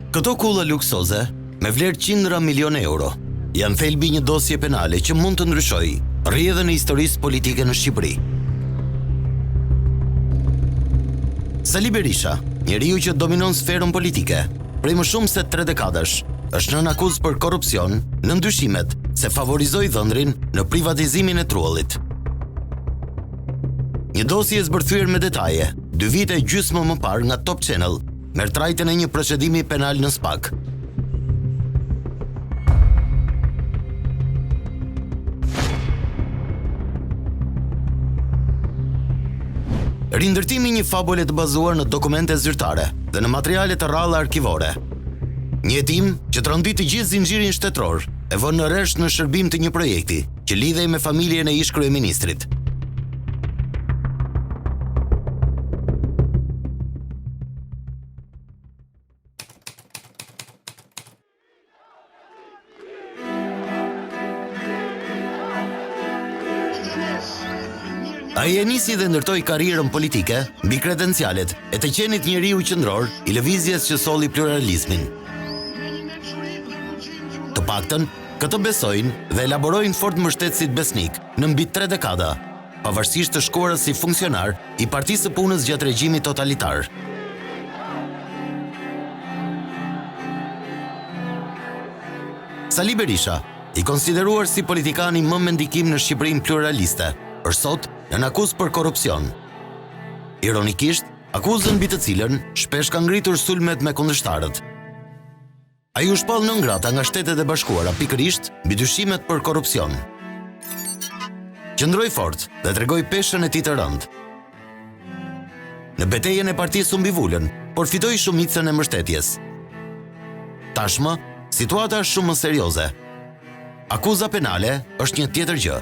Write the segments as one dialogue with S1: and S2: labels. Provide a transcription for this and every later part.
S1: Këto kulla luksoze, me vlerë qindra milion euro, janë thelbi një dosje penale që mund të ndryshojë rrjedhën e historisë politike në Shqipëri. Sali Berisha, njeriu që dominon sferën politike, prej më shumë se 3 dekadash, është nën akuzë për korrupsion në ndyshimet se favorizoi dhëndrin në privatizimin e trullit. Një dosje e zbërthyer me detaje, 2 vite gjysmë më parë nga Top Channel, merr trajtën e një procedimi penal në SPAK. Rindërtimi një fabule të bazuar në dokumente zyrtare dhe në materiale të rralla arkivore. Një hetim që trondit të gjithë zinxhirin shtetëror e vënë në rresht në shërbim të një projekti që lidhej me familjen e ish kryeministrit. Ai e nisi dhe ndërtoi karrierën politike mbi kredencialet e të qenit njeriu qendror i lëvizjes që solli pluralizmin. Të paktën, këtë besojnë dhe elaborojnë fort mbështetësit besnik në mbi 3 dekada, pavarësisht të shkuarës si funksionar i Partisë së Punës gjatë regjimit totalitar. Sali Berisha, i konsideruar si politikani më me ndikim në Shqipërinë pluraliste, është sot në akuzë për korrupsion. Ironikisht, akuzën mbi të cilën shpesh ka ngritur sulmet me kundërshtarët. Ai u shpall në ngrata nga Shtetet e Bashkuara pikërisht mbi dyshimet për korrupsion. Qëndroi fort dhe tregoi peshën e tij të rëndë. Në betejën e partisë u mbivulën, por fitoi shumicën e mbështetjes. Tashmë, situata është shumë më serioze. Akuza penale është një tjetër gjë.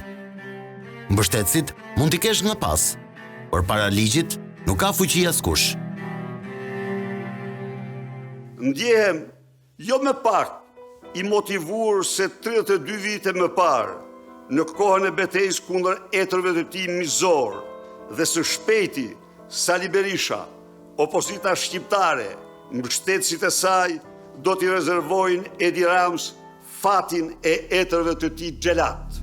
S1: Mbështetësit mund t'i kesh nga pas, por para ligjit nuk ka fuqi askush.
S2: Ndjehem jo më pak i motivuar se 32 vite më parë, në kohën e betejës kundër etërve të tij mizor dhe së shpejti Sali Berisha, opozita shqiptare, mbështetësit e saj do t'i rezervojnë Edi Rams fatin e etërve të tij xhelat.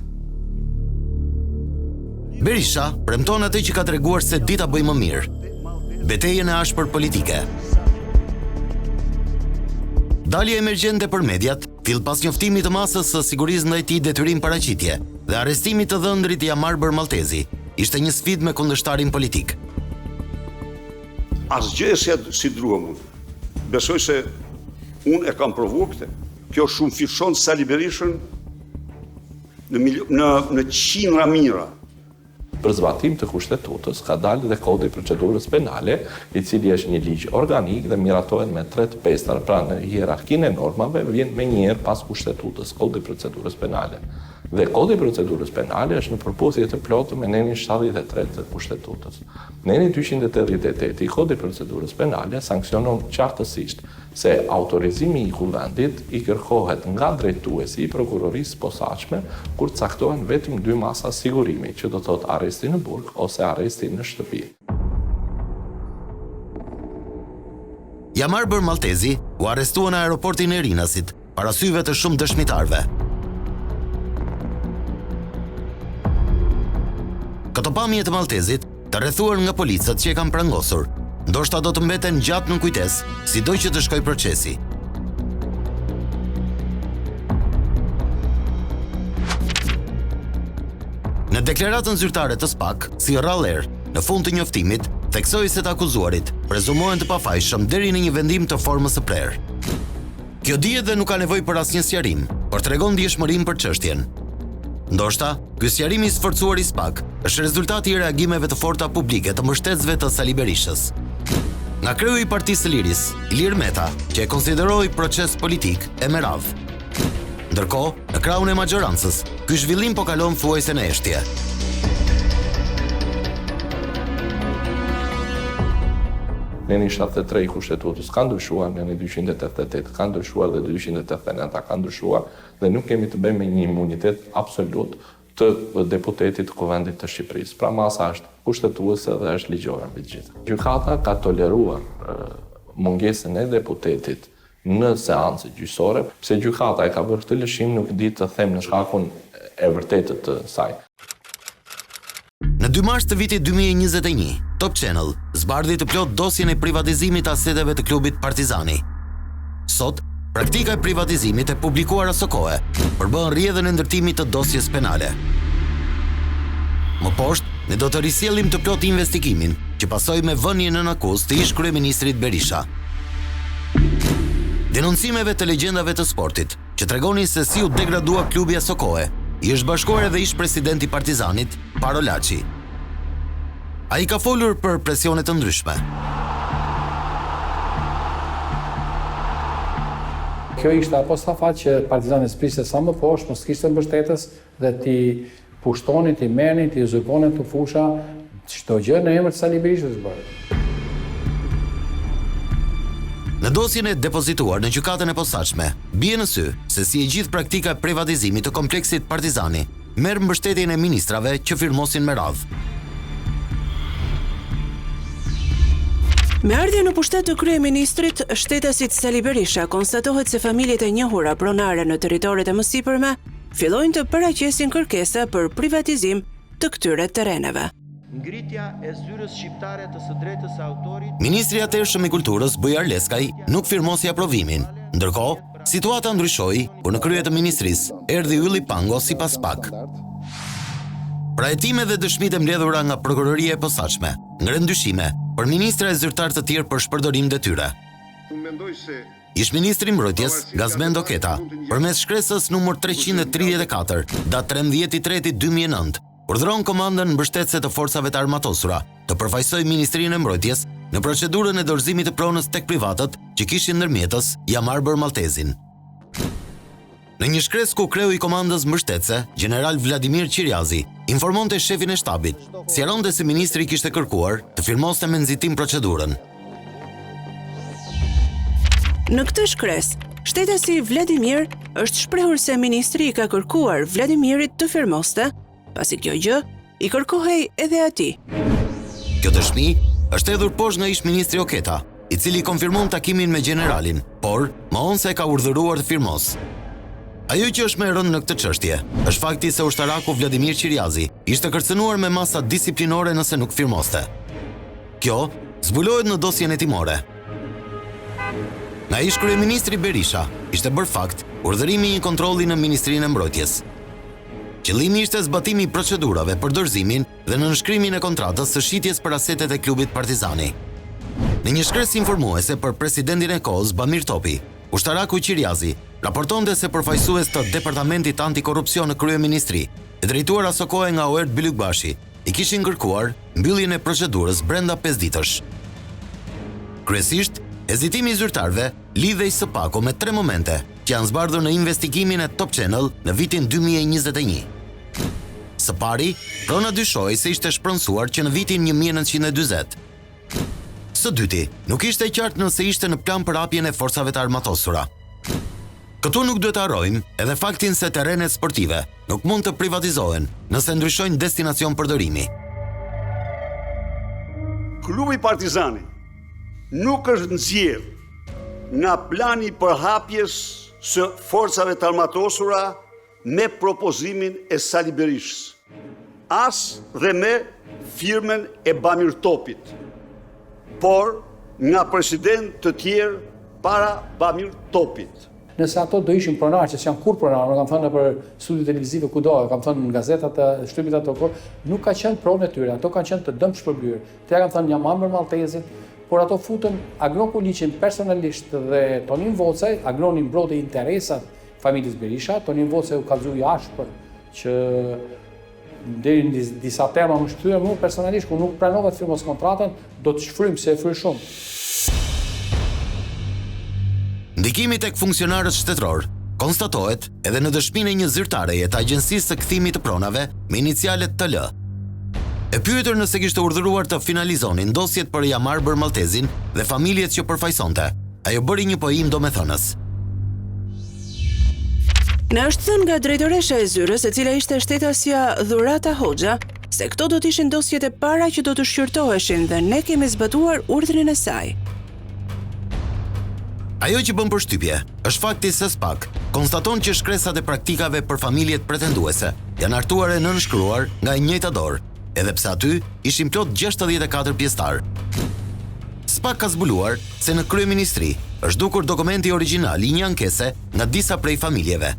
S1: Berisha premton atë që ka treguar se dita bëj më mirë. Betejën e ashpër politike. Dalja emergjente për mediat fill pas njoftimit të masës së sigurisë ndaj tij detyrim paraqitje dhe arrestimit të dhëndrit Jamarbër Maltezi ishte një sfidë me kundërshtarin politik.
S2: Asgjë si drua mund. Besoj se unë e kam provuar këtë. Kjo shumë fishon Sali Berishën në qindra mijëra.
S3: Për zbatim të kushtetutës ka dalë dhe kodi i procedurës penale, i cili është një ligj organik dhe miratohet me 3 pjesë, pra në hierarkinë e normave vjen më njëherë pas kushtetutës, kodi i procedurës penale. Dhe kodi i procedurës penale është në përputhje të plotë me nenin 73 të kushtetutës. Neni 288 i kodi i procedurës penale sanksionon qartësisht se autorizimi i kuvendit i kërkohet nga drejtuesi i prokurorisë posaçme kur caktohen vetëm 2 masa sigurimi, që do të thotë arresti në burg ose arresti në shtëpi.
S1: Jamarbër Maltezi u arrestua në aeroportin e Rinasit para syve të shumë dëshmitarëve. Këto pamje të Maltezit, të rrethuar nga policët që e kanë prangosur, ndoshta do të mbeten gjatë në kujtesë, sido që të shkojë procesi. Në deklaratën zyrtare të SPAK, si rrallër, në fund të njoftimit, theksoi se të akuzuarit prezumohen të pafajshëm deri në një vendim të formës së prerë. Kjo dihet dhe nuk ka nevojë për asnjë sqarim, por tregon ndjeshmërinë për çështjen. Ndoshta, ky sqarim i sforcuar i SPAK është rezultati i reagimeve të forta publike të mbështetësve të Sali Berishës. Nga kreu i Partisë së Liris, Ilir Meta, që e konsideroi proces politik e me radhë. Ndërkohë, në krahun e maxhorancës, ky zhvillim po kalon thuajse në eshtje.
S3: Neni 73 i kushtetutës ka ndryshuar, neni 288 ka ndryshuar dhe 289 ka ndryshuar dhe nuk kemi të bëjmë me një imunitet absolut të deputetit të Kuvendit të Shqipërisë. Pra masa është kushtetuese dhe është ligjore mbi të gjitha. Gjykata ka toleruar mungesën e deputetit në seancë gjyqësore. Pse gjykata e ka bërë këtë lëshim nuk di të them në shkakun e vërtetë të saj.
S1: Në 2 mars të vitit 2021, Top Channel zbardhi të plot dosjen e privatizimit të aseteve të klubit Partizani. Sot, praktika e privatizimit e publikuar aso kohe përbën rrjedhën e ndërtimit të dosjes penale. Më poshtë, ne do të risjellim të plot investigimin që pasoi me vënien në akuzë të ish kryeministrit Berisha. Denoncimeve të legjendave të sportit që tregonin se si u degradua klubi aso kohe, i është bashkuar edhe ish presidenti Partizanit, Paro Laçi. Ai ka folur për presione të ndryshme.
S4: Kjo ishte apostafat që Partizani spriste sa më poshtë, mos kishte mbështetës dhe ti pushtonin, ti merrnin, ti uzurponin të fusha, çdo gjë në emër të Sali Berishës bërë.
S1: Në dosjen e depozituar në gjykatën e posaçme, bie në sy se si e gjithë praktika e privatizimit të kompleksit Partizani merr mbështetjen e ministrave që firmosin me radhë.
S5: Me ardhjen në pushtet të kryeministrit, shtetasit Sali Berisha konstatohet se familjet e njohura pronare në territoret e mësipërme fillojnë të paraqesin kërkesa për privatizim të këtyre terreneve.
S6: Ngritja e zyrës shqiptare të së drejtës së autorit.
S1: Ministri i Atërshëm i Kulturës Bujar Leskaj nuk firmosi aprovimin. Ndërkohë, situata ndryshoi kur në krye të ministrisë erdhi Ylli Pango sipas PAK. Pra hetime dhe dëshmitë mbledhura nga prokuroria e posaçme ngren dyshime për ministra e zyrtar të tjerë për shpërdorim detyre. Ish-ministri i Mbrojtjes, Gazmend Oketa, përmes shkresës numër 334, datë 13/3/2009, urdhëron komandën mbështetëse të forcave të armatosura të përfaqësojë Ministrinë e Mbrojtjes në procedurën e dorëzimit të pronës tek privatët që kishin ndërmjetës Jamarbër Maltezin. Në një shkresë ku kreu i komandës mbështetëse, general Vladimir Qiriazi, informonte shefin e shtabit, sqaronte se ministri kishte kërkuar të firmoste me nxitim procedurën.
S5: Në këtë shkresë, shtetasi Vladimir është shprehur se ministri i ka kërkuar Vladimirit të firmoste, pasi kjo gjë i kërkohej edhe atij.
S1: Kjo dëshmi është hedhur poshtë nga ish-ministri Oketa, i cili konfirmon takimin me generalin, por më vonë se ka urdhëruar të firmos. Ajo që është më e rëndë në këtë çështje është fakti se ushtaraku Vladimir Qiriazi ishte kërcënuar me masa disiplinore nëse nuk firmoste. Kjo zbulohet në dosjen hetimore. Nga ish kryeministri Berisha ishte bërë fakt urdhërimi i një kontrolli në Ministrinë e Mbrojtjes. Qëllimi ishte zbatimi i procedurave për dorëzimin dhe në nënshkrimin e kontratës së shitjes për asetet e klubit Partizani. Në një shkresë informuese për presidentin e kohës Bamir Topi, ushtaraku Qiriazi raportonte se përfaqësues të Departamentit Antikorrupsion në Kryeministri, e drejtuar aso kohe nga Oert Bylykbashi, i kishin kërkuar mbylljen e procedurës brenda 5 ditësh. Kryesisht, hezitimi i zyrtarëve lidhej së paku me 3 momente që janë zbardhur në investigimin e Top Channel në vitin 2021. Së pari, prona dyshoi se ishte shpronësuar që në vitin 1940. Së dyti, nuk ishte qartë nëse ishte në plan për hapjen e forcave të armatosura. Këtu nuk duhet harrojmë edhe faktin se terrenet sportive nuk mund të privatizohen nëse ndryshojnë destinacion përdorimi.
S2: Klubi Partizani nuk është nxjerrë nga plani i përhapjes së forcave të armatosura me propozimin e Sali Berishës, as dhe me firmen e Bamir Topit, por nga president të tjerë para Bamir Topit.
S4: Nëse ato do ishin pronarë që janë kur pronarë, më kam thënë për studiu televizive kudo, kam thënë në gazetat e shtëpit ato kohë, nuk ka qenë pronë e tyre, ato kanë qenë të dëmë shpërblyerë. Te kam thënë Jamarbër Maltezin, por ato futën Agron Kuliqin personalisht dhe Tonin Vocaj, Agroni mbroti interesat familjes Berisha, Tonin Vocaj u kallëzoi jashtë që deri në disa tema më shtyra, më personalisht ku nuk pranova të firmos kontratën, do të shfrym se e fry shumë.
S1: Ndikimi tek funksionarët shtetëror konstatohet edhe në dëshminë e një zyrtareje të Agjencisë së Kthimit të Pronave me inicialet TL. E pyetur nëse kishte urdhëruar të finalizonin dosjet për Jamarbër Maltezin dhe familjet që përfaqësonte, ajo bëri një pojim domethënës.
S5: Na është thënë nga drejtoresha e zyrës, e cila ishte shtetësja Dhurata Hoxha, se këto do të ishin dosjet e para që do të shqyrtoheshin dhe ne kemi zbatuar urdhrin e saj.
S1: Ajo që bën përshtypje është fakti se SPAK konstaton që shkresat e praktikave për familjet pretenduese janë hartuar e nënshkruar nga e njëjta dorë, edhe pse aty ishin plot 64 pjesëtar. SPAK ka zbuluar se në kryeministri është dukur dokumenti origjinal i një ankese nga disa prej familjeve.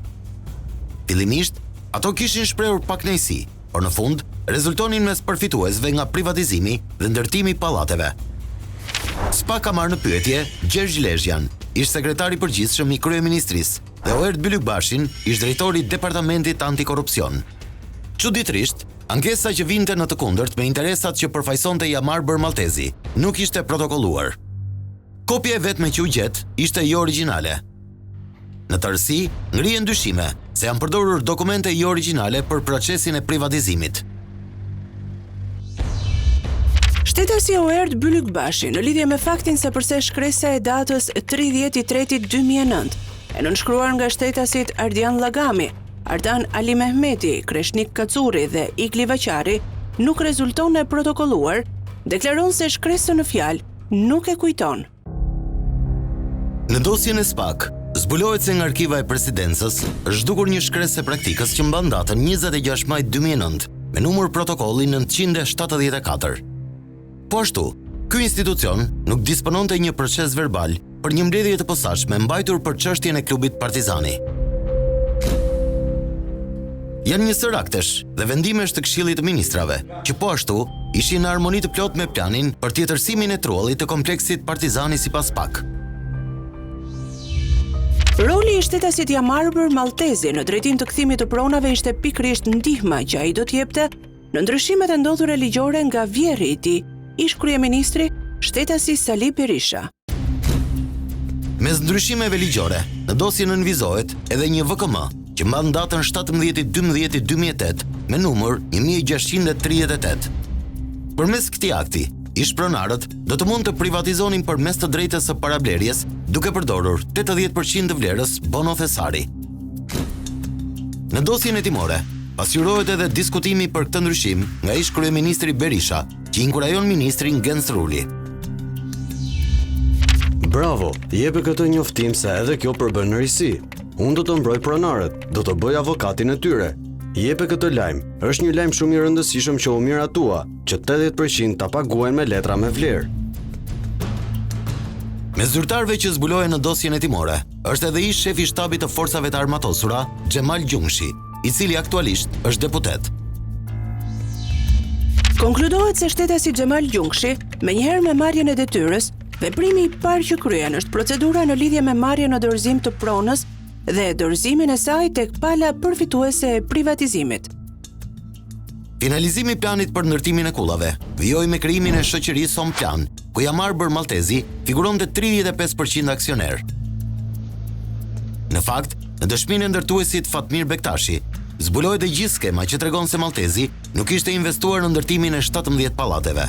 S1: Fillimisht, ato kishin shprehur pakënaqësi, por në fund rezultonin mes përfituesve nga privatizimi dhe ndërtimi i pallateve. SPAK ka marrë në pyetje Gjergj Lezhjan, ish sekretari përgjithshëm i kryeministrisë, dhe Oert Bylykbashin, ish drejtori i departamentit antikorrupsion. Çuditërisht, ankesa që vinte në të kundërt me interesat që përfaqësonte Jamar Bërmaltezi nuk ishte protokolluar. Kopja e vetme që u gjet ishte jo origjinale. Në tërësi, ngrihen dyshime se janë përdorur dokumente jo origjinale për procesin e privatizimit.
S5: Shtetësi Oert Bylykbashi në lidhje me faktin se përse shkresa e datës 30/3/2009 e nënshkruar nga shtetasit Ardian Llagami, Ardan Ali Mehmeti, Kreshnik Kacuri dhe Ikli Vaqari nuk rezulton e protokolluar, deklaron se shkresën në fjalë nuk e kujton.
S1: Në dosjen e SPAK, zbulohet se nga arkiva e presidencës është zhdukur një shkresë e praktikës që mban datën 26 maj 2009 me numër protokolli 974. Po ashtu, ky institucion nuk dispononte një proces verbal për një mbledhje të posaçme mbajtur për çështjen e klubit Partizani. Janë një sër aktesh dhe vendimesh të Këshillit të Ministrave, që po ashtu ishin në harmoni të plot me planin për tjetërsimin e trullit të kompleksit Partizani sipas SPAK.
S5: Roli i shtetasit Jamar Bërmaltezi në drejtim të kthimit të pronave ishte pikërisht ndihma që ai do t'jepte në ndryshimet e ndodhura ligjore nga vjerri i tij, ish kryeministri shtetasi Sali Berisha.
S1: Mes ndryshimeve ligjore, në dosjen nënvizohet edhe një VKM që mban datën 17/12/2008 me numër 1638. Përmes këtij akti, ish pronarët do të mund të privatizonin përmes të drejtës së parablerjes duke përdorur 80% të vlerës bono thesari. Në dosjen hetimore, pasqyrohet edhe diskutimi për këtë ndryshim nga ish kryeministri Berisha, që inkurajon ministrin Gens Ruli.
S7: Bravo, jepe këtë njoftim se edhe kjo përbën në risi. Unë do të mbroj pronarët, do të bëj avokatin e tyre. Jepe këtë lajm, është një lajm shumë i rëndësishëm që u miratua, që 80% ta paguajnë me letra me vlerë.
S1: Me zyrtarëve që zbulohen në dosjen hetimore, është edhe ish shefi i shtabit të forcave të armatosura, Xhemal Gjungshi, i cili aktualisht është deputet.
S5: Konkludohet se shtetasi Xhemal Gjungshi, menjëherë me marrjen e detyrës, veprimi i parë që kryen është procedura në lidhje me marrjen në dorëzim të pronës dhe dorëzimin e saj tek pala përfituese e privatizimit.
S1: Finalizimi i planit për ndërtimin e kullave vijoi me krijimin e shoqërisë Somplan, ku Jamar Bërmaltezi figuronte 35% aksioner. Në fakt, në dëshminë e ndërtuesit Fatmir Bektashi, zbulohet e gjithë skema që tregon se Maltezi nuk ishte investuar në ndërtimin e 17 pallateve.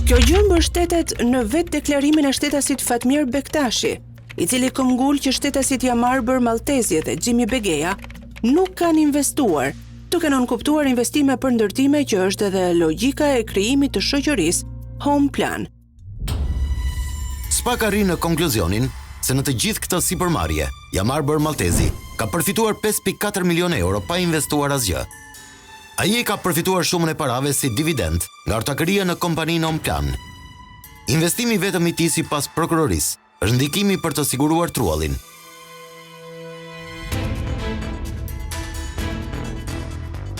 S5: Kjo gjë mbështetet në vetë deklarimin e shtetasit Fatmir Bektashi, i cili këmbgul që shtetasit Jamar Bërmaltezi dhe Xhimi Begeja nuk kanë investuar, duke nënkuptuar investime për ndërtime që është edhe logjika e krijimit të shoqërisë Home Plan.
S1: SPAK arrin në konkluzionin se në të gjithë këtë sipërmarrje, Jamar Bërmaltezi ka përfituar 5.4 milion euro pa investuar asgjë. Ai ka përfituar shumën e parave si dividend nga ortakëria në kompaninë Home Plan. Investimi vetëm i tij sipas prokurorisë është ndikimi për të siguruar trullin.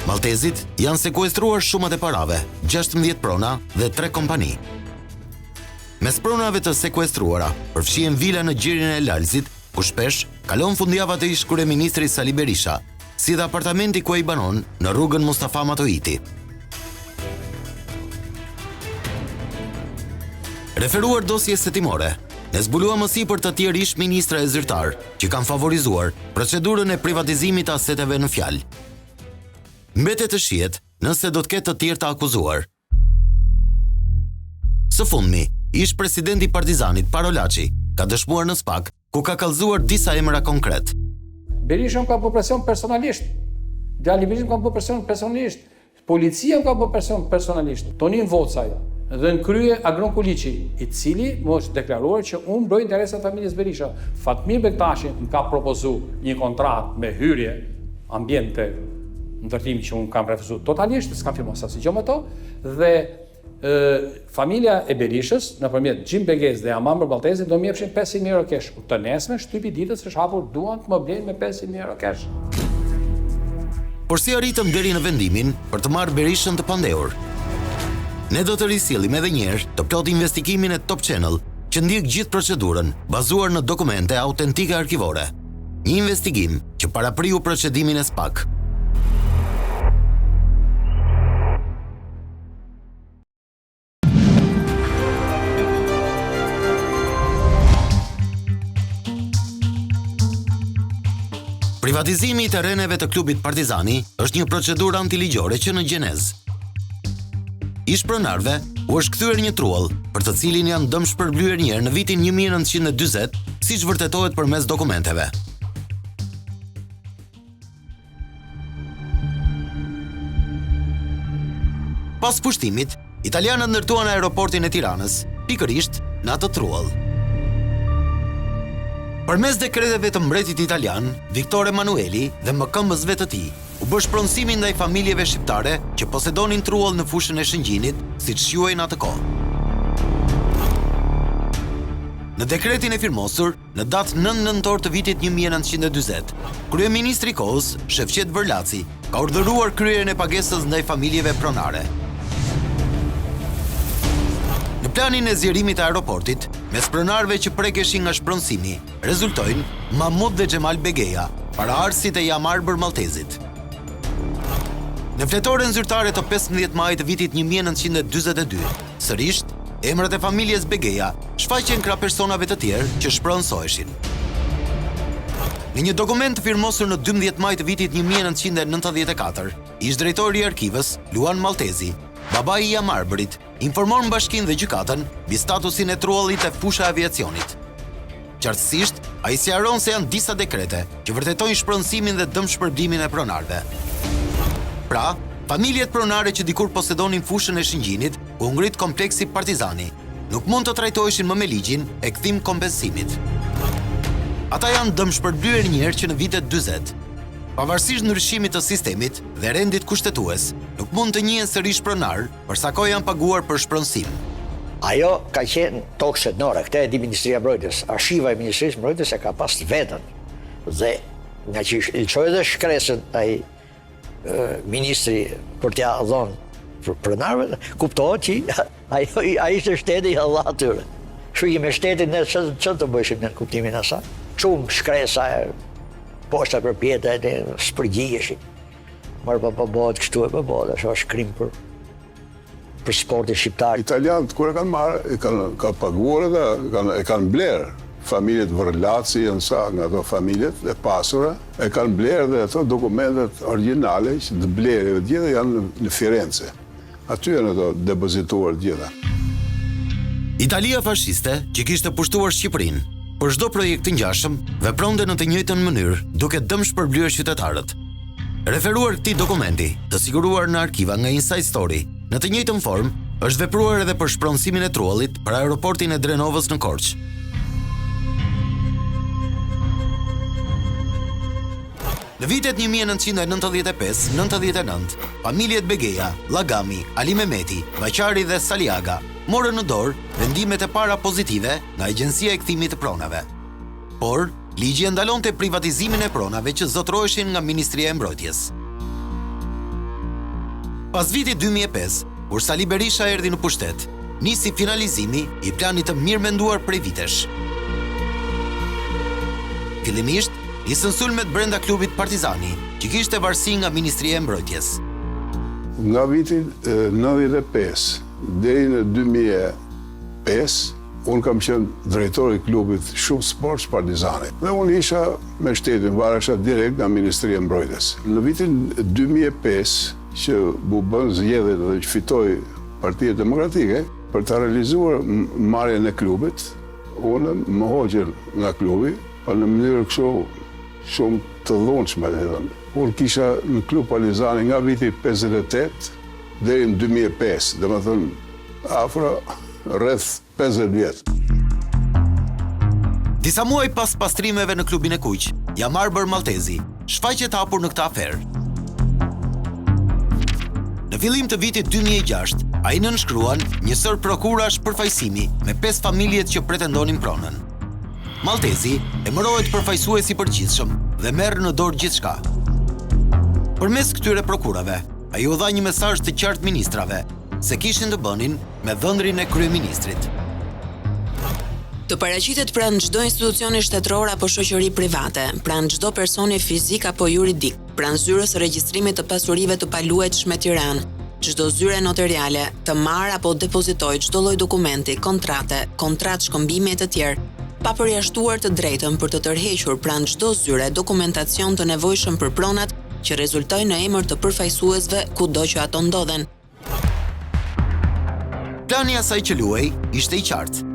S1: Maltezit janë sekuestruar shumët e parave, 16 prona dhe 3 kompani. Mes pronave të sekuestruara, përfshihen vila në gjirin e Lalzit, ku shpesh kalon fundjava të ish kryeministri Sali Berisha, si dhe apartamenti ku ai banon në rrugën Mustafa Matoiti. Referuar dosjes hetimore, ne zbuluam më sipër të tjerë ish ministra e zyrtar që kanë favorizuar procedurën e privatizimit të aseteve në fjalë. Mbetet të shihet nëse do të ketë të tjerë të akuzuar. Së fundmi, ish presidenti Partizanit Parolaçi ka dëshmuar në SPAK ku ka kallëzuar disa emra konkret.
S4: Berisha më ka bërë presion personalisht. Djali Berisha më ka bërë presion personalisht. Policia më ka bërë presion personalisht. Tonin Vocaj, dhe në krye Agron Kuliçi, i cili më është deklaruar që unë mbroj interesat e familjes Berisha. Fatmir Bektashi më ka propozu një kontratë me hyrje ambiente, ndërtimi që unë kam refuzuar totalisht, s'kam firmuar asnjë gjë me to, dhe familja e Berishës, nëpërmjet Gjim Begez dhe Amamër Baltezi, do më jepshin 500.000 euro kesh. Të nesme, shtypi ditës është hapur, duan të më blejnë me 500.000 euro kesh.
S1: Por si arritëm deri në vendimin për të marrë Berishën të pandehur? Ne do të risjellim edhe një herë të plot investigimin e Top Channel, që ndjek gjithë procedurën, bazuar në dokumente autentike arkivore. Një investigim që parapriu procedimin e SPAK. Privatizimi i terreneve të klubit Partizani është një procedurë antiligjore që në gjenezë. Ish pronarve u është kthyer një truall, për të cilin janë dëmshpërblyer një herë në vitin 1940, siç vërtetohet përmes dokumenteve. Pas pushtimit, italianët ndërtuan aeroportin e Tiranës, pikërisht në atë truall. Përmes dekreteve të mbretit italian, Viktor Emanueli dhe mëkëmbësve të tij, u bë shpronësimi ndaj familjeve shqiptare që posedonin truall në fushën e Shëngjinit, siç quhej në atë kohë. Në dekretin e firmosur, në datë 9 nëntor të vitit 1940, kryeministri i kohës, Shefqet Vërlaci, ka urdhëruar kryerjen e pagesës ndaj familjeve pronare. Në planin e zgjerimit të aeroportit, mes pronarëve që prekeshin nga shpronësimi, rezultojnë Mahmud dhe Xhemal Begeja, paraardhësit e Jamarbër Maltezit. Në fletoren zyrtare të 15 majit të vitit 1942, sërish, emrat e familjes Begeja shfaqen krah personave të tjerë që shpronësoheshin. Në një dokument firmosur në 12 maj të vitit 1994, ish drejtori i arkivës, Luan Maltezi, babai i Jamarbërit, informon bashkinë dhe gjykatën mbi statusin e truallit e fusha e aviacionit. Qartësisht, ai sqaron se janë disa dekrete që vërtetojnë shpronësimin dhe dëmshpërblimin e pronarëve. Pra, familjet pronare që dikur posedonin fushën e Shëngjinit, ku ngrit kompleksi Partizani, nuk mund të trajtoheshin më me ligjin e kthim kompensimit. Ata janë dëmshpërblyer një herë që në vitet 40. Pavarësisht ndryshimit të sistemit dhe rendit kushtetues, nuk mund të njihen sërish pronar për sa kohë janë paguar për shpronësim.
S8: Ajo ka qenë tokë shëtnore, këtë e di Ministria e Mbrojtjes. Arshiva e Ministrisë së Mbrojtjes e ka pas vetën. Dhe nga që i çoi dhe shkresën ai ministri për t'ia dhënë për pronarëve, kuptohet që ai ishte shteti i Allah atyre. Kështu që me shtetin ne ç'të të bëjshim në kuptimin e asaj. Çum shkresa, poshta për pjeta e spërgjiheshin. Marrë pa bëhet kështu e pa bëhet, ashtu është krim për sportin shqiptar.
S9: Italianët kur e kanë marrë, kanë paguar dhe e kanë blerë. Familjet Vërlaci janë sa nga ato familjet e pasura, e kanë blerë dhe ato dokumentet originale që të blerëve gjitha janë në Firenze. Aty janë ato depozituar gjitha.
S1: Italia fashiste, që kishte pushtuar Shqipërinë, për çdo projekt të ngjashëm, vepronte në të njëjtën mënyrë, duke dëmshpërblyer qytetarët. Referuar këtij dokumenti, të siguruar në arkiva nga Inside Story, në të njëjtën formë, është vepruar edhe për shpronësimin e truallit për aeroportin e Drenovës në Korçë. Në vitet 1995-99, familjet Begeja, Llagami, Ali Mehmeti, Vaqari dhe Saliaga morën në dorë vendimet e para pozitive nga Agjencia e Kthimit të Pronave. Por, ligji e ndalonte privatizimin e pronave që zotroheshin nga Ministria e Mbrojtjes. Pas vitit 2005, kur Sali Berisha erdhi në pushtet, nisi finalizimi i planit të mirë menduar prej vitesh. Fillimisht, nisën sulmet brenda klubit Partizani, që kishte varësi nga Ministria e Mbrojtjes.
S9: Nga vitin 95 deri në 2005, unë kam qenë drejtori i klubit Shumë Sports Partizani. Dhe unë isha me shtetin, varesha direkt nga Ministria e Mbrojtjes. Në vitin 2005, që bu bën zgjedhjet dhe që fitoi Partia Demokratike, për të realizuar marrjen e klubit, unë më hoqën nga klubi, pa në mënyrë kështu shumë të dhunshme, unë kisha në klub Partizani nga viti 58 deri në 2005, dhe më thënë, afro rreth 50 vjet.
S1: Disa muaj pas pastrimeve në klubin e Kuq, Jamarbër Maltezi shfaqet hapur në këtë aferë. Në fillim të vitit 2006, ai nënshkruan një sër prokurash përfaqësimi me 5 familjet që pretendonin pronën. Maltezi emërohet përfaqësues i përgjithshëm dhe merr në dorë gjithçka. Përmes këtyre prokurave, ai u dha një mesazh të qartë ministrave se kishin të bënin me dhëndrin e kryeministrit.
S10: Të paraqitet pranë çdo institucioni shtetëror apo shoqëri private, pranë çdo personi fizik apo juridik, pranë zyrës së regjistrimit të pasurive të paluajtshme Tiranë, çdo zyre notariale, të marrë apo depozitojë çdo lloj dokumenti, kontratë shkëmbimi e të tjerë, pa përjashtuar të drejtën për të tërhequr pranë çdo zyre dokumentacion të nevojshëm për pronat që rezultojnë në emër të përfaqësuesve kudo që ato ndodhen.
S1: Plani i asaj që luaj ishte i qartë.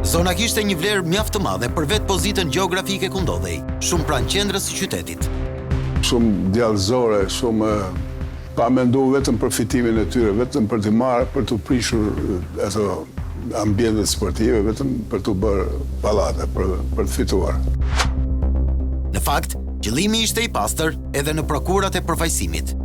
S1: Zona kishte një vlerë mjaft të madhe për vetë pozitën gjeografike ku ndodhej, shumë pranë qendrës së qytetit.
S9: Shumë djallëzore, shumë pa mendu vetëm për fitimin e tyre, vetëm për të marrë, për të prishur ato ambientet sportive, vetëm për të bërë pallate, për të fituar.
S1: Në fakt, qëllimi ishte i pastër edhe në prokurat e përfaqësimit.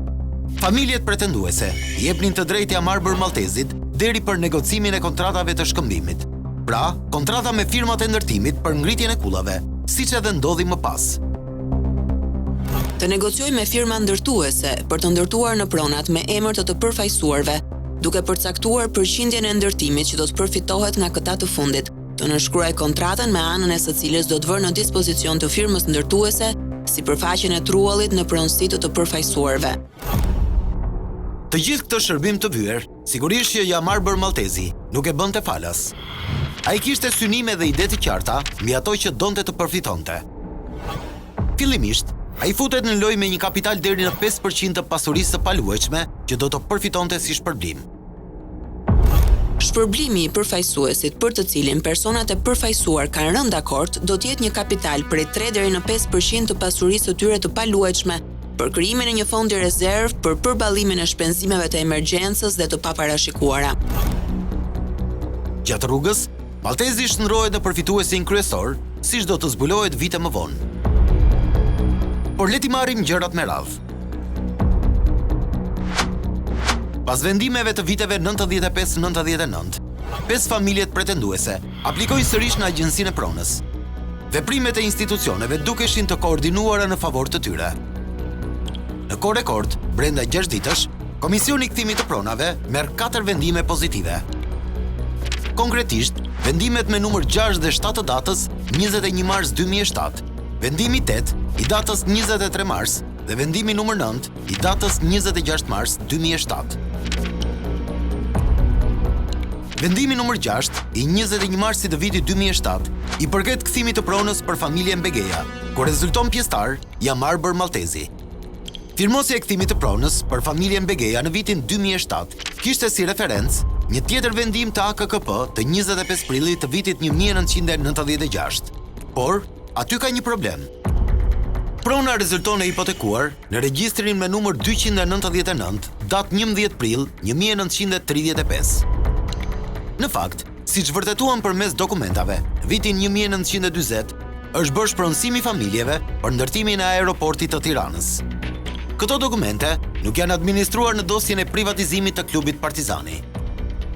S1: Familjet pretenduese i jepnin të drejtë Jamarbër Maltezit deri për negocimin e kontratave të shkëmbimit. Pra, kontrata me firmat e ndërtimit për ngritjen e kullave, siç edhe ndodhi më pas.
S10: Të negocioj me firma ndërtuese për të ndërtuar në pronat me emër të përfaqësuarve, duke përcaktuar përqindjen e ndërtimit që do të përfitohet nga këta të fundit, të nënshkruaj kontratën me anën e së cilës do të vërë në dispozicion të firmës ndërtuese si përfaqjen e truallit në pronësi të përfaqësuarve.
S1: Të gjithë këtë shërbim të vyer, sigurisht që Jamarbër Maltezi nuk e bënte falas. Ai kishte synime dhe ide të qarta mbi ato që donte të përfitonte. Fillimisht, ai futet në lojë me një kapital deri në 5% të pasurisë së paluajtshme që do të përfitonte si shpërblim.
S10: Shpërblimi i përfaqësuesit për të cilin personat e përfaqësuar kanë rënë dakord do të jetë një kapital prej 3 deri në 5% të pasurisë së tyre të paluajtshme për krijimin e një fondi rezervë për përballimin e shpenzimeve të emergjencës dhe të paparashikuara.
S1: Gjatë rrugës, Maltezi shndrohet në përfituesin kryesor, siç do të zbulohet vite më vonë. Por le t'i marrim gjërat me radhë. Pas vendimeve të viteve 95-99, 5 familjet pretenduese aplikojnë sërish në agjencinë e pronës. Veprimet e institucioneve dukeshin të koordinuara në favor të tyre. Në kohë rekord, brenda 6 ditësh, Komisioni i Kthimit të Pronave merr 4 vendime pozitive. Konkretisht, vendimet me numër 6 dhe 7 të datës 21 mars 2007, vendimi 8 i datës 23 mars dhe vendimi numër 9 i datës 26 mars 2007. Vendimi numër 6 i 21 marsit të vitit 2007 i përket kthimit të pronës për familjen Begeja, ku rezulton pjesëtar Jamarbër Maltezi. Firmosja e kthimit të pronës për familjen Begeja në vitin 2007 kishte si referencë një tjetër vendim të AKKP të 25 prillit të vitit 1996. Por, aty ka një problem. Prona rezulton e hipotekuar në regjistrin me numër 299, datë 11 prill 1935. Në fakt, siç vërtetuan përmes dokumentave, në vitin 1940 është bërë shpronësimi familjeve për ndërtimin e aeroportit të Tiranës. Këto dokumente nuk janë administruar në dosjen e privatizimit të klubit Partizani.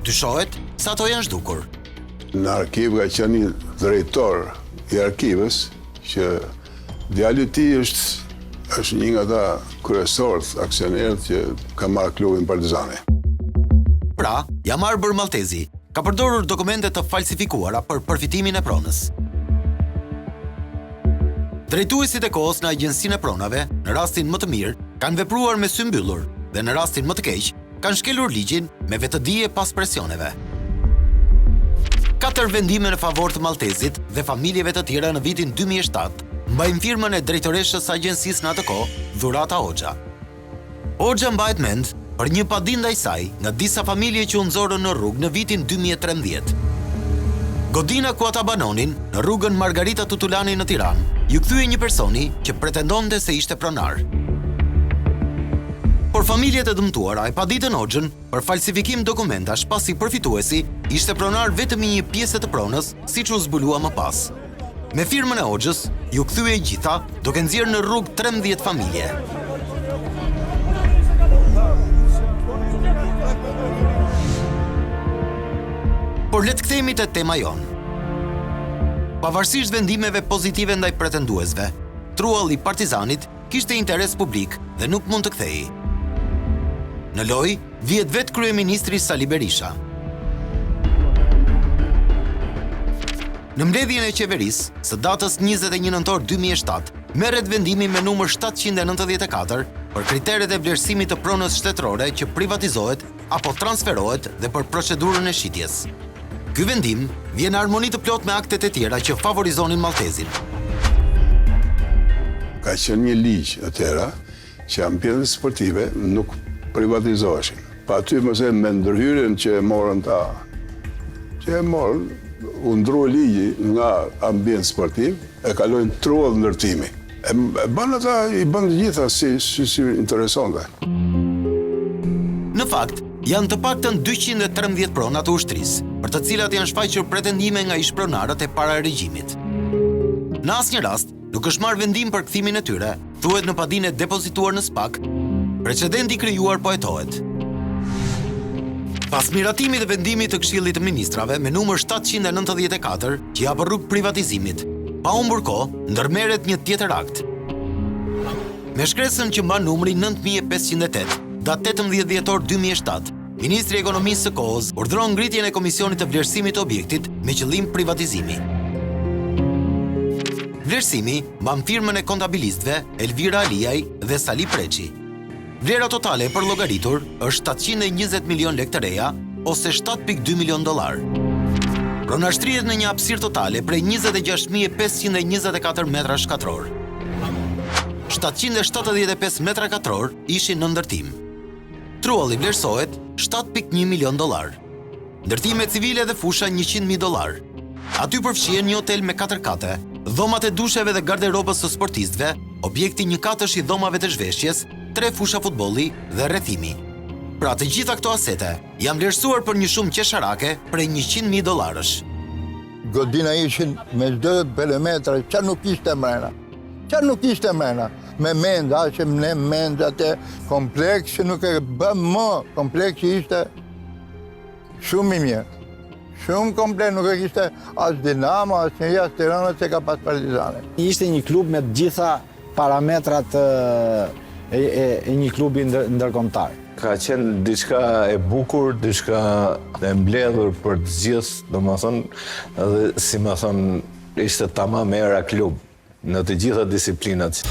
S1: Dyshohet se ato janë zhdukur.
S9: Në arkiv ka qenë një drejtor i arkivës që djali i tij është një nga ata kryesorët aksionerët që ka marrë klubin Partizani.
S1: Pra, Jamarbër Maltezi ka përdorur dokumente të falsifikuara për përfitimin e pronës. Drejtuesit e kohës në agjencinë e pronave, në rastin më të mirë, kanë vepruar me sy mbyllur dhe në rastin më të keq, kanë shkelur ligjin me vetëdije pas presioneve. 4 vendime në favor të Maltezit dhe familjeve të tjera në vitin 2007 mbajnë firmën e drejtoreshës së agjencisë në atë kohë, Dhurata Hoxha. Hoxha mbahet mend për një padinë ndaj saj nga disa familje që u nxorën në rrugë në vitin 2013. Godina ku ata banonin, në rrugën Margarita Tutulani në Tiranë, ju kthye një personi që pretendonte se ishte pronar. Por Por familjet e dëmtuara e paditën Hoxhën për falsifikim dokumentash pasi përfituesi ishte pronar vetëm i një pjesë të pronës, siç u zbulua më pas. Me firmën e Hoxhës, ju kthye gjitha, duke nxjerrë në rrugë 13 familje. Por le të kthehemi te tema jon. Pavarësisht vendimeve pozitive ndaj pretenduesve, trualli i Partizanit kishte interes publik dhe nuk mund të kthehej. Në lojë vjet vetë kryeministri Sali Berisha. Në mbledhjen e qeverisë së datës 21 nëntor 2007, merret vendimi me numër 794 për kriteret e vlerësimit të pronës shtetërore që privatizohet apo transferohet dhe për procedurën e shitjes. Ky vendim vjen në harmoni të plot me aktet e tjera që favorizonin maltezin.
S9: Ka qenë një ligj atëra që ambjentet sportive nuk privatizoheshin. Pa aty mëse me ndërhyrjen që e morën ta, që e morën, u ndrua ligji nga ambient sportiv, e kalojnë truall ndërtimi. E bën ata, i bën të gjitha si interesante.
S1: Në fakt, janë të paktën 213 prona të ushtrisë, për të cilat janë shfaqur pretendime nga ish-pronarët e para regjimit. Në asnjë rast, nuk është marrë vendim për kthimin e tyre, thuhet në padinë depozituar në SPAK, precedenti krijuar po hetohet. Pas miratimit dhe vendimit të Këshillit të Ministrave me numër 794, që japë rrugë privatizimit, pa humbur kohë, ndërmerret një tjetër akt. Me shkresën që mban numri 9508, datë 18 dhjetor 2007, Ministri i Ekonomisë së kohës urdhëron ngritjen e komisionit të vlerësimit të objektit me qëllim privatizimi. Vlerësimi mban firmën e kontabilistëve Elvira Aliaj dhe Sali Preçi. Vlera totale e përllogaritur është 720 milion lekë të reja ose 7.2 milion dollar. Pronashtrihet në një hapësirë totale prej 26.524 metra shkatror. 775 metra katror ishin në ndërtim. Trualli vlerësohet 7.1 milion dollar. Ndërtime civile dhe fusha 100.000 dollar. Aty përfshihen një hotel me 4 kate, dhomat e dusheve dhe garderobës së sportistëve, objekti një katësh i dhomave të zhveshjes, 3 fusha futbolli dhe rrethimi. Pra të gjitha këto asete janë vlerësuar për një shumë qesharake prej 100.000 dollarësh.
S11: Godina ishin me çdo perimetër, çfarë nuk ishte mrena. Çfarë nuk ishte mrena. Me menda, që ne mendat e kompleksi nuk e bëm më. Kompleksi ishte shumë i mirë. Shumë komplet, nuk e kishte as Dinamo, as një as Tirana që ka pas Partizani.
S12: Ishte një klub me të gjitha parametrat e një klubi ndërkombëtar.
S3: Ka qenë diçka e bukur, diçka e mbledhur për të gjithë, domethënë, edhe si më thon, ishte tamam era klub në të gjitha disiplinat.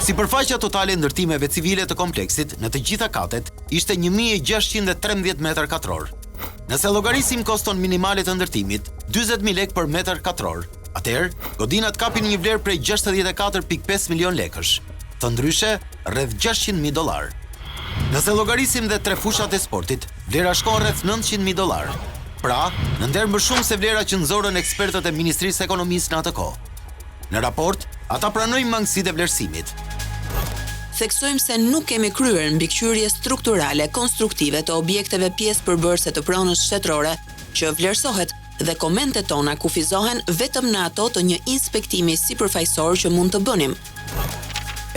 S1: Sipërfaqja totale e ndërtimeve civile të kompleksit në të gjitha katet ishte 1613 metër katror. Nëse llogarisim koston minimale të ndërtimit, 40.000 lekë për metër katror, atëherë godinat kapin një vlerë prej 64.5 milion lekësh. Të ndryshe, rreth 600.000 dollar. Nëse llogarisim dhe 3 fushat e sportit, vlera shkon rreth 900.000 dollar. Pra, në nder më shumë se vlera që nxorën ekspertët e Ministrisë së Ekonomisë në atë kohë. Në raport, ata pranojnë mangësitë e vlerësimit.
S10: Theksojmë se nuk kemi kryer mbikëqyrje strukturale konstruktive të objekteve pjesë përbërëse të pronës shtetërore që vlerësohet dhe komentet tona kufizohen vetëm në ato të një inspektimi sipërfaqësor që mund të bënim.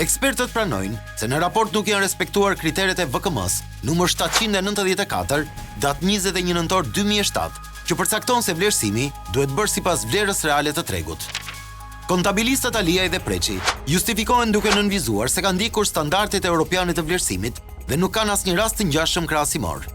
S1: Ekspertët pranojnë se në raport nuk janë respektuar kriteret e VKM-s, numër 794, datë 21 nëntor 2007, që përcakton se vlerësimi duhet bërë sipas vlerës reale të tregut. Kontabilistët Aliaj dhe Preçi justifikohen duke nënvizuar se kanë ndikur standardet europiane të vlerësimit dhe nuk kanë asnjë rast të ngjashëm krahasimor.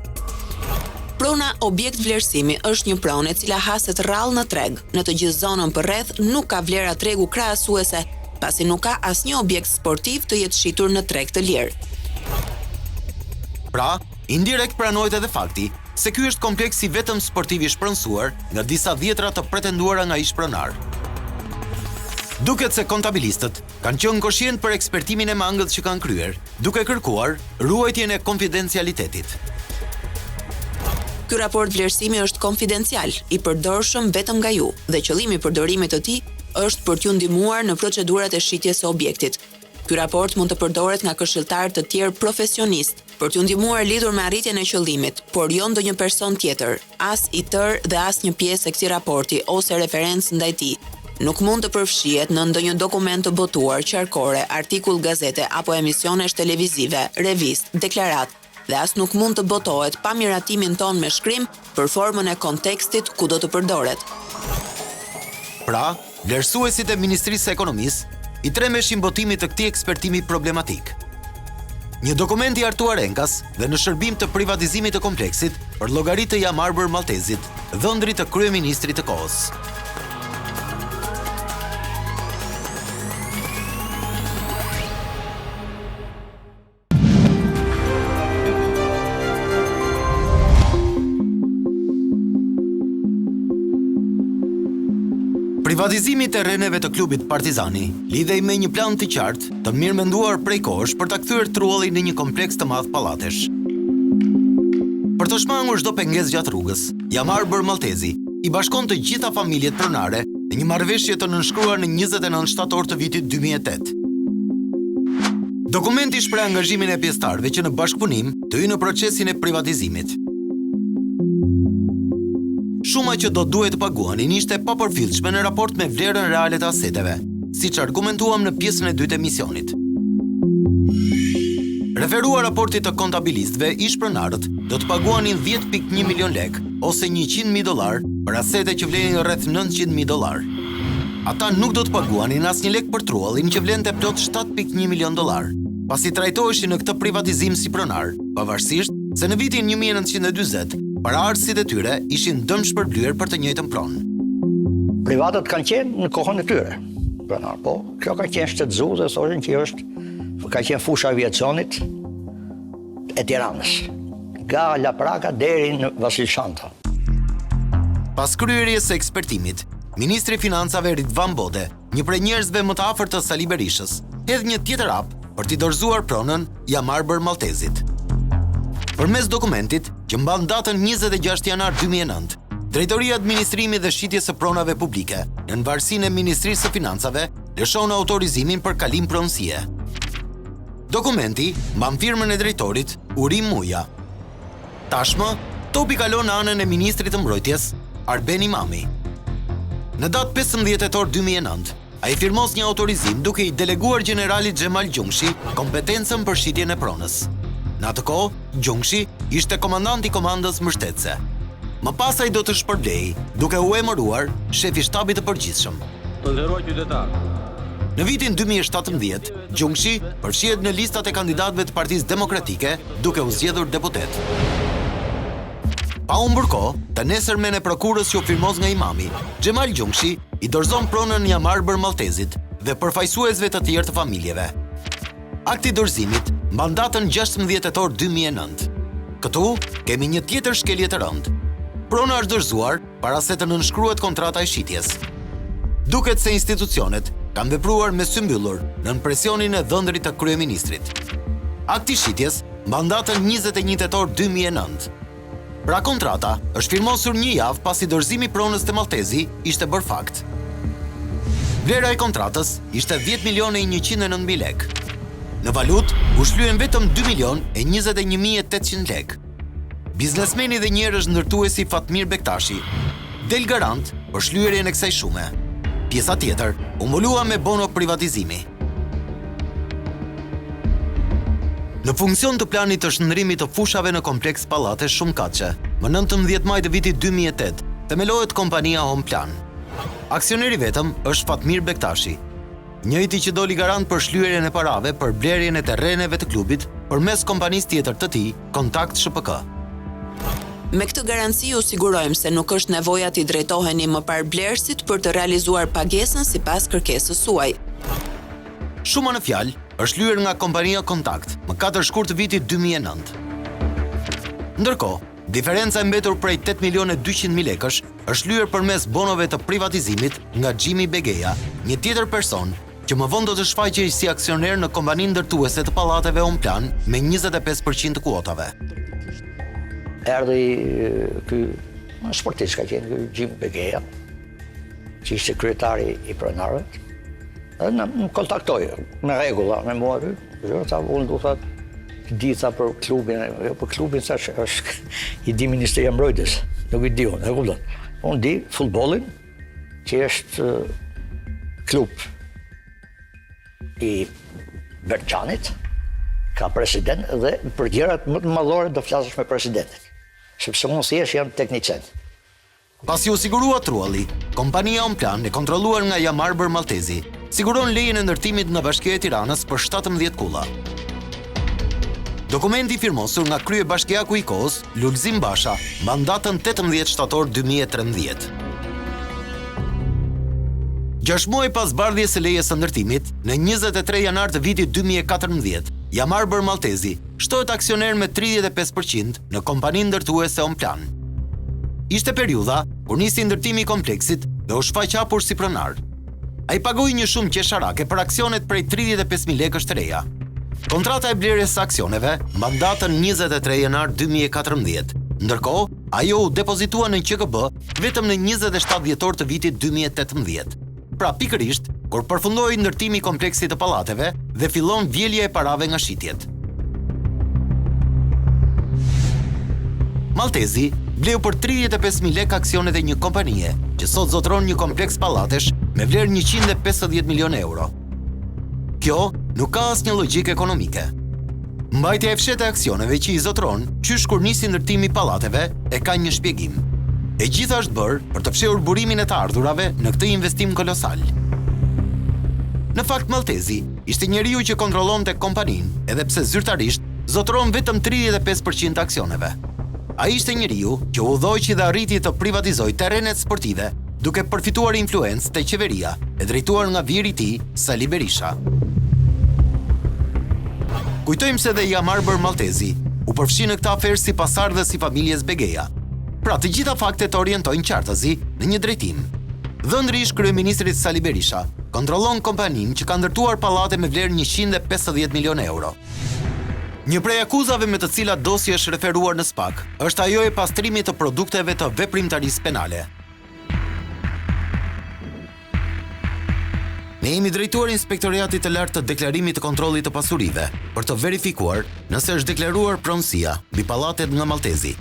S10: Prona objekt vlerësimi është një pronë e cila haset rrallë në treg. Në të gjithë zonën përreth nuk ka vlera tregu krahasuese, pasi nuk ka asnjë objekt sportiv të jetë shitur në treg të lirë.
S1: Pra, indirekt pranohet edhe fakti se ky është kompleksi vetëm sportiv i shpronësuar nga disa dhjetra të pretenduara nga ish-pronar. Duket se kontabilistët kanë qenë koshient për ekspertimin e mangët që kanë kryer, duke kërkuar ruajtjen e konfidencialitetit.
S10: Ky raport vlerësimi është konfidencial, i përdorshëm vetëm nga ju, dhe qëllimi i përdorimit të tij është për t'ju ndihmuar në procedurat e shitjes së objektit. Ky raport mund të përdoret nga këshilltarë të tjerë profesionistë për t'u ndihmuar lidhur me arritjen e qëllimit, por jo ndonjë person tjetër, as i tërë dhe as një pjesë e këtij raporti ose referencë ndaj tij. Nuk mund të përfshihet në ndonjë dokument të botuar, qarkore, artikull gazete apo emisionesh televizive, revistë, deklarat, dhe as nuk mund të botohet pa miratimin ton me shkrim për formën e kontekstit ku do të përdoret.
S1: Pra, vlerësuesit e Ministrisë së Ekonomisë i tremeshin botimit të këtij ekspertimi problematik. Një dokument i hartuar enkas dhe në shërbim të privatizimit të kompleksit për llogaritë të Jan Arbër Maltezit, dhëndrit të kryeministrit të kohës. Privatizimi i terreneve të klubit Partizani lidhej me një plan të qartë, të mirë menduar prej kohësh për ta kthyer Trullin në një kompleks të madh pallatesh. Për të shmangur çdo pengesë gjatë rrugës, Jan Arbër Maltezi i bashkon të gjitha familjet pronare në një marrëveshje të nënshkruar në 29 shtator të vitit 2008. Dokumenti shpreh angazhimin e pjesëtarëve që në bashkëpunim të hyjnë në procesin e privatizimit. Shuma që do duhet të paguanin ishte papërfillshme në raport me vlerën reale të aseteve, siç argumentuam në pjesën e dytë e misionit. Referuar raportit të kontabilistëve, ish-pronarët do të paguanin 10.1 milion lek ose $100.000 për asete që vlenin rreth $900.000. Ata nuk do të paguanin asnjë lek për Trullin që vlente plot $7.1 milion, pasi trajtoheshin në këtë privatizim si pronar, pavarësisht se në vitin 1940 paraardhësit e tyre ishin dëmshpërblyer për të njëjtën pronë.
S8: Privatët kanë qenë në kohën e tyre. Pronar, po, kjo ka qenë shtetëzues, thoshin që ka qenë fusha aviacionit e Tiranës, nga Lapraka deri në Vasil Shanta.
S1: Pas kryerjes së ekspertimit, Ministri i Financave Ridvan Bode, një prej njerëzve më të afërt të Sali Berishës, hedh një tjetër hap për t'i dorëzuar pronën Jan Arbër Maltezit. Përmes dokumentit, që mban datën 26 janar 2009, Drejtoria e Administrimit dhe Shitjes së Pronave Publike, në varësinë e Ministrisë së Financave, lëshon autorizimin për kalim pronësie. Dokumenti mban firmën e drejtorit Urim Muja. Tashmë, topi kalon në anën e Ministrit të Mbrojtjes, Arben Imami. Në datë 15 tetor 2009, ai firmos një autorizim duke i deleguar generalit Xhemal Gjungshi kompetencën për shitjen e pronës. Në atë kohë, Gjungshi ishte komandant i komandës mbështetëse. Më pas ai do të shpërblej, duke u emëruar shefi i shtabit të përgjithshëm.
S13: Nderoj qytetar.
S1: Në vitin 2017, Gjungshi përfshihet në listat e kandidatëve të Partisë Demokratike, duke u zgjedhur deputet. Pa humbur kohë, të nesërmen e prokurës që u firmos nga Imami, Xhemal Gjungshi i dorëzon pronën Jan Arbër Maltezit dhe përfaqësuesve të tjerë të familjeve. Akti i dorëzimit mban datën 16 tetor 2009. Këtu kemi një tjetër shkelje të rëndë. Prona është dorëzuar para se të nënshkruhet kontrata e shitjes. Duket se institucionet kanë vepruar me sy mbyllur nën presionin e dhëndrit të kryeministrit. Akti i shitjes mban datën 21 tetor 2009. Pra kontrata është firmosur një javë pasi dorëzimi i pronës të Maltezi ishte bërë fakt. Vlera e kontratës ishte 10.109.000 lek. Në valutë, u shlyen vetëm 2.021.800 lek. Biznesmeni dhe njerëz ndërtuesi Fatmir Bektashi del garant për shlyerjen e kësaj shume. Pjesa tjetër u mbulua me bono privatizimi. Në funksion të planit të shndrimit të fushave në kompleks pallatesh shumëkatëse, më 19 maj të vitit 2008, themelohet kompania Home Plan. Aksioneri vetëm është Fatmir Bektashi, njëjti që doli garant për shlyerjen e parave për blerjen e terreneve të klubit përmes kompanisë tjetër të tij, Kontakt SHPK.
S10: Me këtë garanci u sigurojmë se nuk është nevoja t'i drejtoheni më parë blerësit për të realizuar pagesën sipas kërkesës suaj.
S1: Shuma në fjalë është lyer nga kompania Kontakt më 4 shkurt të vitit 2009. Ndërkohë, diferenca e mbetur prej 8.200.000 lekësh është lyer përmes bonove të privatizimit nga Xhimi Begeja, një tjetër person që më vonë do të shfaqej si aksioner në kompaninë ndërtuese të pallateve Home Plan me 25% të kuotave.
S8: Erdhi ky sportist ka qenë ky Xhimi Begeja, që ishte kryetari i pronarëve, Në kontaktoj, me rregulla, me mua aty. Unë du thot, dica për klubin, jo për klubin sa është i di Ministria e Mbrojtjes, nuk i di unë, e kupton. Unë di futbollin, që është klub i Berçanit, ka president dhe për gjërat më të madhore do flasësh me presidentin, sepse unë thjesht jam teknicien.
S1: Pasi u sigurua trulli, kompania Omplan e kontrolluar nga Jam Arbër Maltezi siguron lejen e ndërtimit në Bashkia e Tiranës për 17 kulla. Dokumenti firmosur nga kryebashkiaku i kohës, Lulzim Basha, mban datën 18 shtator 2013. 6 muaj pas bardhjes së lejes së ndërtimit, në 23 janar të vitit 2014, Jam Arbër Maltezi shtohet aksioner me 35% në kompaninë ndërtuese Omplan. Ishte periudha kur nisi ndërtimi i kompleksit dhe u shfaq hapur si pronar. Ai pagoi një shumë qesharake për aksionet prej 35.000 lekësh të reja. Kontrata e blerjes së aksioneve mban datën 23 janar 2014. Ndërkohë, ajo u depozitua në QKB vetëm në 27 dhjetor të vitit 2018. Pra pikërisht, kur përfundoi ndërtimi i kompleksit të pallateve dhe fillon vjelja e parave nga shitjet. Maltezi bleu për 35.000 lekë aksionet e një kompanie që sot zotron një kompleks pallatesh me vlerë 150 milion euro. Kjo nuk ka asnjë logjikë ekonomike. Mbajtja e fshehtë e aksioneve që i zotron, qysh kur nisi ndërtimi i pallateve, e ka një shpjegim. E gjitha është bërë për të fshehur burimin e të ardhurave në këtë investim kolosal. Në fakt, Maltezi ishte njeriu që kontrollonte kompaninë, edhe pse zyrtarisht zotron vetëm 35% aksioneve. Ai ishte njeriu që udhëhoqi dhe arriti të privatizojë terrenet sportive, duke përfituar influencë te qeveria, e drejtuar nga viri i tij, Sali Berisha. Kujtojmë se dhe Jam Arbër Maltezi u përfshi në këtë aferë si pasardhës i familjes Begeja. Pra të gjitha faktet orientojnë qartëzi në një drejtim. Dhëndrish kryeministrit Sali Berisha kontrollon kompaninë që ka ndërtuar pallate me vlerë 150 milion euro. Një prej akuzave me të cilat dosja është referuar në SPAK është ajo e pastrimit të produkteve të veprimtarisë penale. Ne jemi drejtuar Inspektoriatit të Lartë të Deklarimit të Kontrollit të Pasurive për të verifikuar nëse është deklaruar pronësia mbi pallatet nga Maltezi.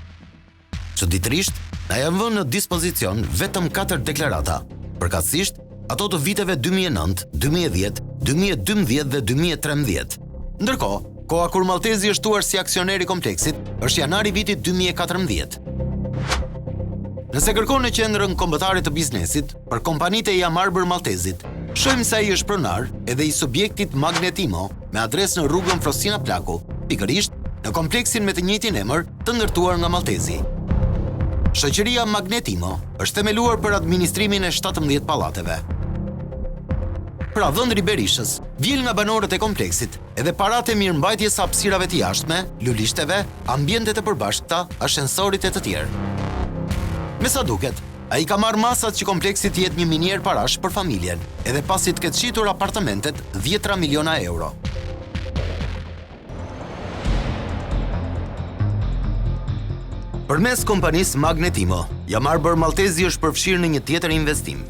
S1: Çuditërisht, na janë vënë në dispozicion vetëm 4 deklarata, përkatësisht ato të viteve 2009, 2010, 2012 dhe 2013. Ndërkohë, koha kur Maltezi është shtuar si aksioner i kompleksit është janari vitit 2014. Nëse kërkon në qendrën kombëtare të biznesit për kompanitë e Jam Arbër Maltezit, shohim se ai është pronar edhe i subjektit Magnetimo me adresë në rrugën Frosina Plaku, pikërisht në kompleksin me të njëjtin emër të ndërtuar nga Maltezi. Shoqëria Magnetimo është themeluar për administrimin e 17 pallateve. Pra dhëndri Berishës vjel nga banorët e kompleksit edhe paratë e mirëmbajtjes së hapësirave të jashtme, lulishteve, ambientet e përbashkëta, ashensorit e të tjerë. Me sa duket, ai ka marrë masat që kompleksi të jetë një minier parash për familjen, edhe pasi të ketë shitur apartamentet 10 miliona euro. Përmes kompanisë Magnetimo, Jam Arbër Maltezi është përfshirë në një tjetër investim.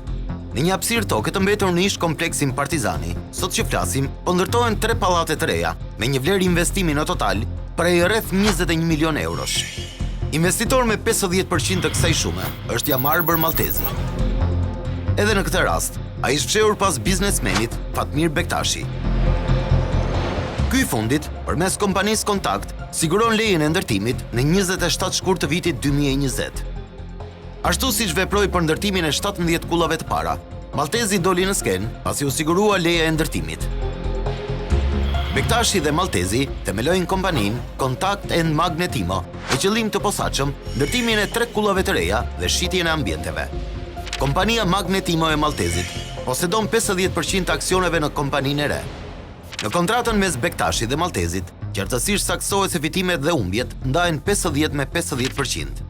S1: Në një hapësirë toke të mbetur në ish kompleksin Partizani, sot që flasim, po ndërtohen 3 pallate të reja, me një vlerë investimi në total prej rreth 21 milion eurosh. Investitor me 50% të kësaj shume është Jam Arbër Maltezi. Edhe në këtë rast, ai është fshehur pas biznesmenit Fatmir Bektashi. Ky i fundit, përmes kompanisë Kontakt, siguron lejen e ndërtimit në 27 shkurt të vitit 2020. Ashtu siç veproi për ndërtimin e 17 kullave të para, Maltezi doli në skenë pasi u sigurua leja e ndërtimit. Bektashi dhe Maltezi themelojnë kompaninë Kontakt and Magnetimo me qëllim të posaçëm ndërtimin e 3 kullave të reja dhe shitjen e ambienteve. Kompania Magnetimo e Maltezit posedon 50% aksioneve në kompaninë e re. Në kontratën mes Bektashi dhe Maltezit, qartësisht saksohet se fitimet dhe humbjet ndahen 50 me 50%.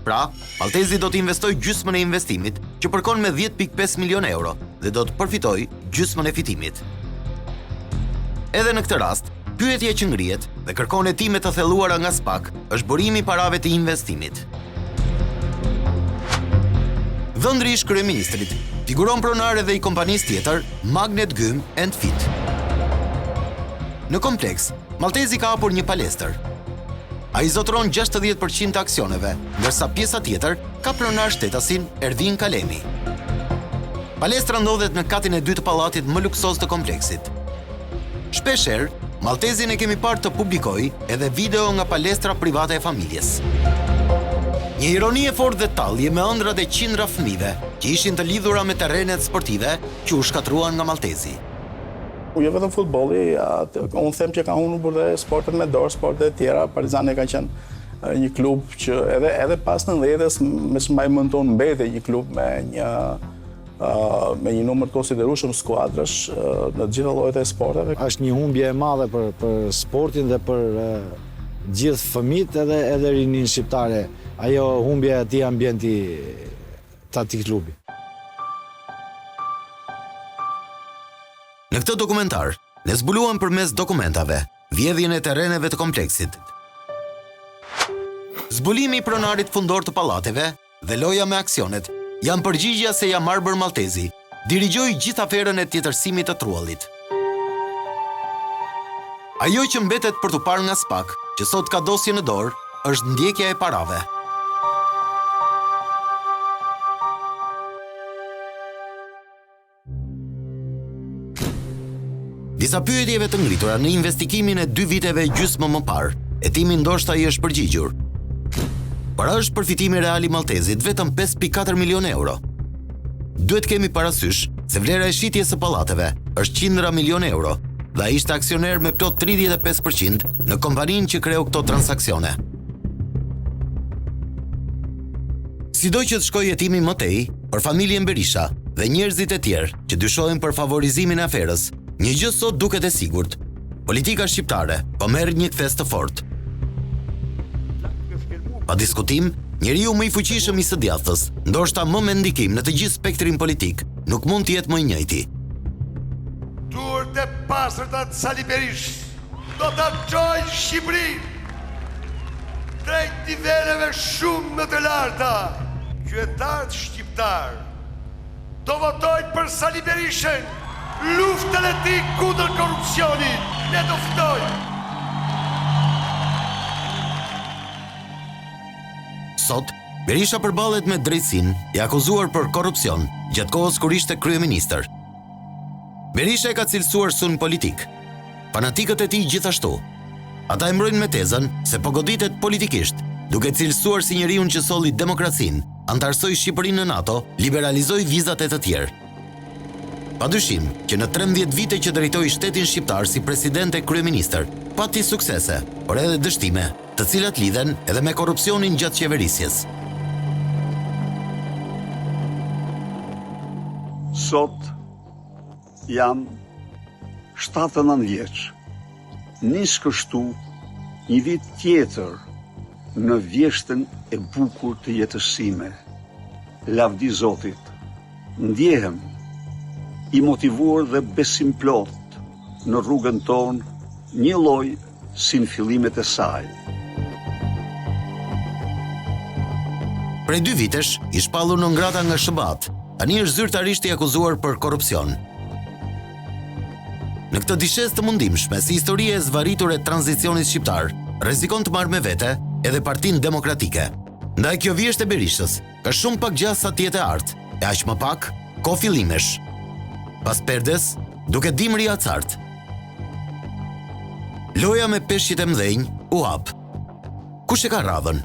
S1: Pra, Maltezi do të investojë gjysmën e investimit, që përkon me 10.5 milion euro, dhe do të përfitojë gjysmën e fitimit. Edhe në këtë rast, pyetja që ngrihet dhe kërkon hetime të thelluara nga SPAK është burimi i parave të investimit. Dhëndri ish kryeministrit Figuron pronar edhe i kompanisë tjetër, Magnet Gym and Fit. Në kompleks, maltezi ka hapur një palestër. Ai zotëron 60% të aksioneve, ndërsa pjesa tjetër ka pronar shtetasin Ervin Kalemi. Palestra ndodhet në katin e 2 të pallatit më luksoz të kompleksit. Shpeshherë, maltezin e kemi parë të publikoj edhe video nga palestra private e familjes. Një ironi e fortë dhe tallje me ëndrat e qindra fëmijëve që ishin të lidhura me terrenet sportive që u shkatruan nga maltezi.
S13: Jo vetëm futbolli, unë them që ka humbur dhe sportet me dorë, sportet e tjera. Partizani ka qenë një klub që edhe pas 90-s, me çmaj mend tonë mbeti një klub me një numër të konsiderueshëm skuadrash në të gjitha llojet e sporteve.
S12: Është një humbje e madhe për sportin dhe për gjithë fëmijët edhe rinin shqiptare. Ajo humbje e atij ambienti të atij klubi.
S1: Në këtë dokumentar, ne zbuluam përmes dokumentave vjedhjen e terreneve të kompleksit. Zbulimi i pronarit fundor të pallateve dhe loja me aksionet janë përgjigja se ja Marber Maltezi dirigjoi gjithë aferën e tjetërsimit të Truallit. Ajo që mbetet për t'u parë nga SPAK, që sot ka dosje në dorë, është ndjekja e parave. Disa pyetjeve të ngritura në investigimin e 2 viteve gjysmë më parë, hetimi ndoshta i është përgjigjur. Por është përfitimi real i maltezit vetëm 5.4 milion euro. Duhet kemi parasysh se vlera e shitjes së pallateve është qindra milion euro dhe ai ishte aksioner me plot 35% në kompaninë që kreu këto transaksione. Sido që të shkojë hetimi më tej, për familjen Berisha dhe njerëzit e tjerë që dyshohen për favorizimin e aferës, një gjë sot duket e sigurt. Politika shqiptare po merr një kthes të fortë. Pa diskutim, njeriu më i fuqishëm i së djathtës, ndoshta më me ndikim në të gjithë spektrin politik, nuk mund të jetë më i njëjti.
S14: Duart e pastërta të Sali Berish do ta çojë Shqipërinë drejt niveleve shumë më të larta. Qytetarët shqiptar do votojnë për Sali Berishën. Luftën e tij kundër korrupsionit, ne do fitojmë.
S1: Sot, Berisha përballet me drejtësinë e akuzuar për korrupsion gjatë kohës kur ishte kryeministër. Berisha e ka cilësuar sulm politik. Fanatikët e tij gjithashtu. Ata e mbrojnë me tezën se po goditet politikisht, duke cilësuar si njeriu që solli demokracinë, antarësoi Shqipërinë në NATO, liberalizoi vizat e të tjerë. Padyshim që në 13 vite që drejtoi shtetin shqiptar si president e kryeministër, pati suksese, por edhe dështime, të cilat lidhen edhe me korrupsionin gjatë qeverisjes.
S2: Sot jam 79 vjeç. Nis kështu një vit tjetër në vjeshtën e bukur të jetës sime. Lavdi Zotit. Ndjehem i motivuar dhe besim plot në rrugën tonë, një lloj si në fillimet e saj.
S1: Prej 2 vitesh, i shpallur në ngrata nga SBA-t, tani është zyrtarisht i akuzuar për korrupsion. Në këtë dishes të mundimshme si historie e zvarritur e tranzicionit shqiptar, rrezikon të marrë me vete edhe Partinë Demokratike. Ndaj kjo vjesht e Berishës ka shumë pak gjatë sa të jetë e artë, e aq më pak ko fillimesh. Pas perdes, duke dimri acartë. Loja me peshqit e mdhenj u hap. Kush e ka radhën?